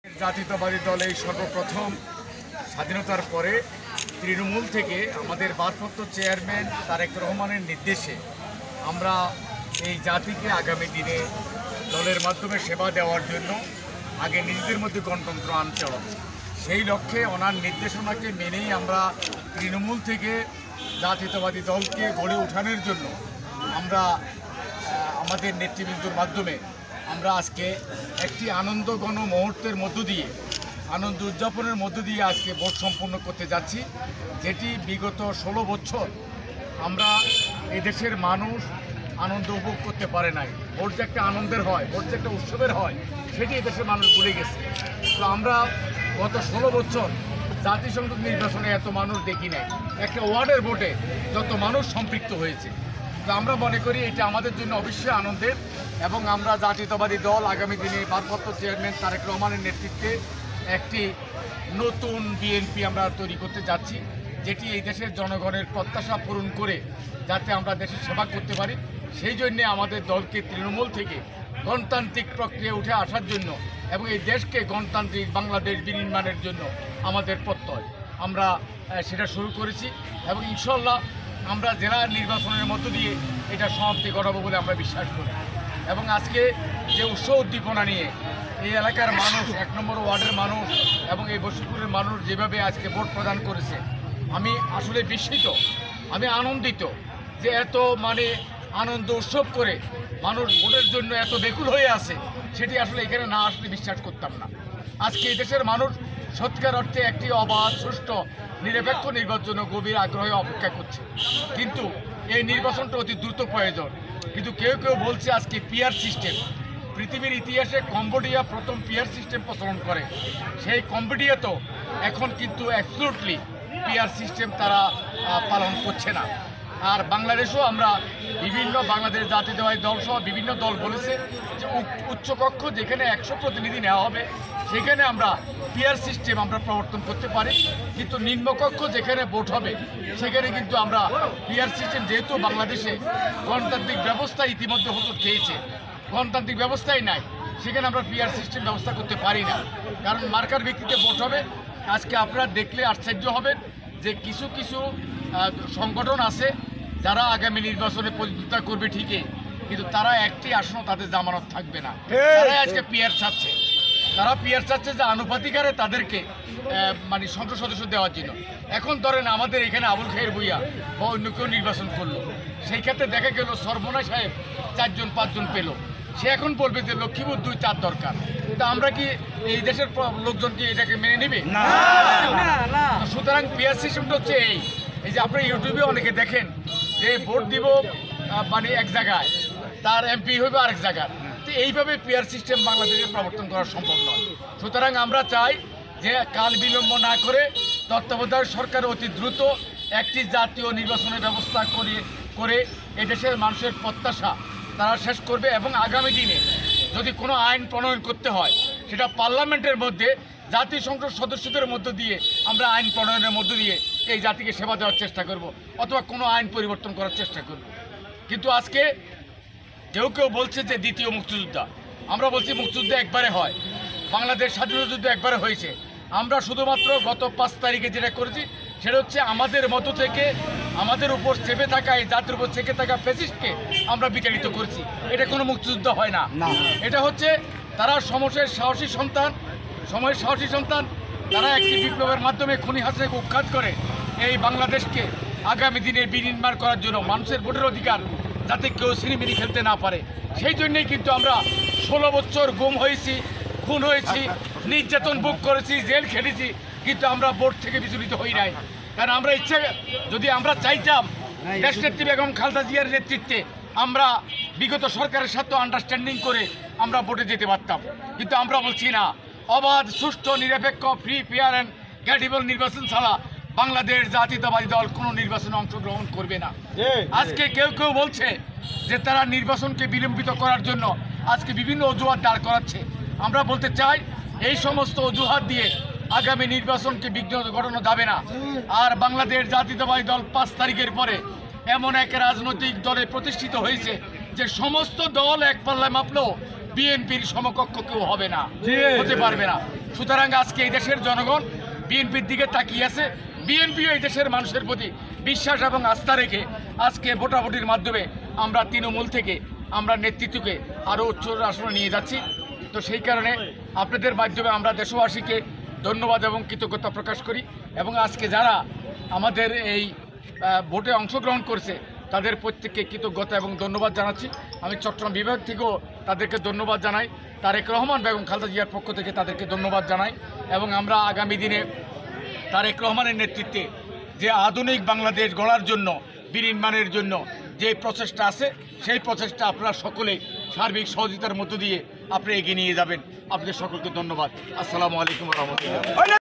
জাতীয়তাবাদী দল এই সর্বপ্রথম স্বাধীনতার পরে তৃণমূল থেকে আমাদের ভারপ্রাপ্ত চেয়ারম্যান তারেক রহমানের নির্দেশে আমরা এই জাতিকে আগামী দিনে দলের মাধ্যমে সেবা দেওয়ার জন্য আগে নিজেদের মধ্যে গণতন্ত্র আনতে হবে। সেই লক্ষ্যে ওনার নির্দেশনাকে মেনেই আমরা তৃণমূল থেকে জাতীয়তাবাদী দলকে গড়ে ওঠানোর জন্য আমরা আমাদের নেতৃবৃন্দর মাধ্যমে আমরা আজকে একটি আনন্দঘন মুহূর্তের মধ্য দিয়ে আনন্দ উদযাপনের মধ্য দিয়ে আজকে ভোট সম্পন্ন করতে যাচ্ছি, যেটি বিগত 16 বছর আমরা এই দেশের মানুষ আনন্দ উপভোগ করতে পারে নাই। ভোট যে একটা আনন্দের হয়, ভোট যে একটা উৎসবের হয়, সেটি এদেশের মানুষ ভুলে গেছে। তো আমরা গত 16 বছর জাতীয় সংসদ নির্বাচনে এত মানুষ দেখি নাই, একটা ওয়ার্ডের ভোটে যত মানুষ সম্পৃক্ত হয়েছে। তো আমরা মনে করি এটা আমাদের জন্য অবশ্যই আনন্দের, এবং আমরা জাতীয়তাবাদী দল আগামী দিনে ভারপ্রাপ্ত চেয়ারম্যান তারেক রহমানের নেতৃত্বে একটি নতুন বিএনপি আমরা তৈরি করতে যাচ্ছি, যেটি এই দেশের জনগণের প্রত্যাশা পূরণ করে যাতে আমরা দেশের সেবা করতে পারি। সেই জন্যে আমাদের দলকে তৃণমূল থেকে গণতান্ত্রিক প্রক্রিয়া উঠে আসার জন্য এবং এই দেশকে গণতান্ত্রিক বাংলাদেশ বিনির্মাণের জন্য আমাদের প্রত্যয় আমরা সেটা শুরু করেছি, এবং ইনশাল্লাহ আমরা জেলা নির্বাচনের মধ্য দিয়ে এটা সমাপ্তি ঘটাবো বলে আমরা বিশ্বাস করি। এবং আজকে যে উৎসব উদ্দীপনা নিয়ে এই এলাকার মানুষ, 1 নম্বর ওয়ার্ডের মানুষ এবং এই বশিরপুরের মানুষ যেভাবে আজকে ভোট প্রদান করেছে, আমি আসলে বিস্মিত, আমি আনন্দিত যে এত আনন্দ উৎসব করে মানুষ ভোটের জন্য এত বেকুল হয়ে আছে, সেটি আসলে এখানে না আসলে বিশ্বাস করতাম না। আজকে এই দেশের মানুষ সত্যিকার অর্থে একটি অবাধ, সুষ্ঠু, নিরপেক্ষ নির্বাচন গভীর আগ্রহে অপেক্ষা করছে, কিন্তু এই নির্বাচনটা অতি দ্রুত প্রয়োজন। কিন্তু কেউ কেউ বলছে আজকে পিআর সিস্টেম, পৃথিবীর ইতিহাসে কম্বোডিয়া প্রথম পিআর সিস্টেম প্রচলন করে, সেই কম্বোডিয়া তো এখন কিন্তু অ্যাবসলিউটলি পিআর সিস্টেম তারা পালন করছে না। আর বাংলাদেশেও আমরা বিভিন্ন বাংলাদেশ জাতীয়তাবাদী দল সহ বিভিন্ন দল বলেছে যে উচ্চকক্ষ যেখানে 100 প্রতিনিধি নেওয়া হবে সেখানে আমরা পিআর সিস্টেম আমরা প্রবর্তন করতে পারি, কিন্তু নিম্নকক্ষ যেখানে ভোট হবে সেখানে কিন্তু আমরা পিআর সিস্টেম, যেহেতু বাংলাদেশে গণতান্ত্রিক ব্যবস্থা ইতিমধ্যে হোঁচট খেয়েছে, গণতান্ত্রিক ব্যবস্থাই নাই, সেখানে আমরা পিআর সিস্টেম ব্যবস্থা করতে পারি না, কারণ মার্কার ভিত্তিতে ভোট হবে। আজকে আপনারা দেখলে আশ্চর্য হবেন যে কিছু কিছু সংগঠন আছে যারা আগামী নির্বাচনে প্রতিদ্বন্দ্বিতা করবে ঠিকই, কিন্তু তারা একটি আসনও তাদের জামানত থাকবে না। তারা আজকে পিআর চাচ্ছে, তারা পিআর চাচ্ছে যে আনুপাতিক হারে তাদেরকে সংসদ সদস্য দেওয়ার জন্য। এখন ধরেন আমাদের এখানে আবুল খায়ের ভূঁইয়া বা অন্য কেউ নির্বাচন করলো, সেই ক্ষেত্রে দেখা গেল সর্বনা সাহেব 4 জন 5 জন পেল, সে এখন বলবে যে লক্ষ্মীপুর 2-4 দরকার। তা আমরা কি এই দেশের লোকজনকে এটাকে মেনে নেবে? সুতরাং পিআর সিস্টেমটা হচ্ছে এই যে আপনারা ইউটিউবে অনেকে দেখেন যে ভোট দিব এক জায়গায়, তার এমপি হইবে আরেক জায়গায়, তো এইভাবে পিআর সিস্টেম বাংলাদেশে প্রবর্তন করা সম্ভব নয়। সুতরাং আমরা চাই যে কাল বিলম্ব না করে তত্ত্বাবধায়ক সরকার অতি দ্রুত একটি জাতীয় নির্বাচনের ব্যবস্থা করে এদেশের মানুষের প্রত্যাশা তারা শেষ করবে, এবং আগামী দিনে যদি কোনো আইন প্রণয়ন করতে হয় সেটা পার্লামেন্টের মধ্যে জাতীয় সংসদ সদস্যদের মধ্য দিয়ে আমরা আইন প্রণয়নের মধ্য দিয়ে এই জাতিকে সেবা দেওয়ার চেষ্টা করব, অথবা কোনো আইন পরিবর্তন করার চেষ্টা করব। কিন্তু আজকে কেউ কেউ বলছে যে দ্বিতীয় মুক্তিযুদ্ধ, আমরা বলছি মুক্তিযুদ্ধ একবারে হয়, বাংলাদেশ স্বাধীনতা যুদ্ধ একবারে হয়েছে। আমরা শুধুমাত্র গত 5 তারিখে যেটা করেছি সেটা হচ্ছে আমাদের মতো থেকে আমাদের উপর চেপে থাকা, এই জাতির উপর চেপে থাকা ফ্যাসিস্টকে আমরা বিতাড়িত করেছি। এটা কোনো মুক্তিযুদ্ধ হয় না, এটা হচ্ছে তারা সময়ের সাহসী সন্তান, তারা একটি বিপ্লবের মাধ্যমে খুনি হাসিনাকে উৎখাত করে এই বাংলাদেশকে আগামী দিনে বিনির্মাণ করার জন্য মানুষের ভোটের অধিকার যাতে কেউ ছিনিমিনি খেলতে না পারে, সেই জন্যই কিন্তু আমরা 16 বছর গুম হয়েছি, খুন হয়েছি, নির্যাতন ভোগ করেছি, জেল খেটেছি, কিন্তু আমরা ভোট থেকে বিচলিত হই নাই। কারণ আমরা যদি আমরা চাইতাম দেশনেত্রী বেগম খালেদা জিয়ার নেতৃত্বে আমরা বিগত সরকারের সাথে আন্ডারস্ট্যান্ডিং করে আমরা ভোটে যেতে পারতাম, কিন্তু আমরা বলছি না, অবাধ, সুষ্ঠু, নিরপেক্ষ, ফ্রি, ফেয়ার অ্যান্ড ক্রেডিবল নির্বাচন ছাড়া বাংলাদেশ জাতীয়তাবাদী দল কোনো নির্বাচনে অংশগ্রহণ করবে না। আজকে কেউ কেউ বলছে যে তারা নির্বাচনকে বিলম্বিত করার জন্য আজকে বিভিন্ন অজুহাত দাঁড় করাচ্ছে। আমরা বলতে চাই এই সমস্ত অজুহাত দিয়ে আগামী নির্বাচনকে বিঘ্ন ঘটানো যাবে না। আর বাংলাদেশ জাতীয়তাবাদী দল 5 তারিখের পরে এমন এক রাজনৈতিক দলে প্রতিষ্ঠিত হয়েছে যে সমস্ত দল এক পাল্লায় মাপলেও বিএনপির সমকক্ষ কেউ হবে না, হতে পারবে না। সুতরাং আজকে এই দেশের জনগণ বিএনপির দিকে তাকিয়ে আছে। বিএনপিও এই দেশের মানুষের প্রতি বিশ্বাস এবং আস্থা রেখে আজকে ভোটাভুটির মাধ্যমে আমরা তৃণমূল থেকে আমরা নেতৃত্বকে আরও উচ্চ আসনে নিয়ে যাচ্ছি। তো সেই কারণে আপনাদের মাধ্যমে আমরা দেশবাসীকে ধন্যবাদ এবং কৃতজ্ঞতা প্রকাশ করি এবং আজকে যারা আমাদের এই ভোটে অংশগ্রহণ করছে তাদের প্রত্যেককে কৃতজ্ঞতা এবং ধন্যবাদ জানাচ্ছি। আমি চট্টগ্রাম বিভাগ থেকেও তাদেরকে ধন্যবাদ জানাই। তারেক রহমান বেগম খালেদা জিয়ার পক্ষ থেকে তাদেরকে ধন্যবাদ জানাই এবং আমরা আগামী দিনে তারেক রহমানের নেতৃত্বে যে আধুনিক বাংলাদেশ গড়ার জন্য বিনির্মাণের জন্য যে প্রচেষ্টা আছে সেই প্রচেষ্টা আপনারা সকলে সার্বিক সহযোগিতার মধ্য দিয়ে আপনি এগিয়ে নিয়ে যাবেন। আপনাদের সকলকে ধন্যবাদ। আসসালামু আলাইকুম ওয়া রাহমাতুল্লাহ।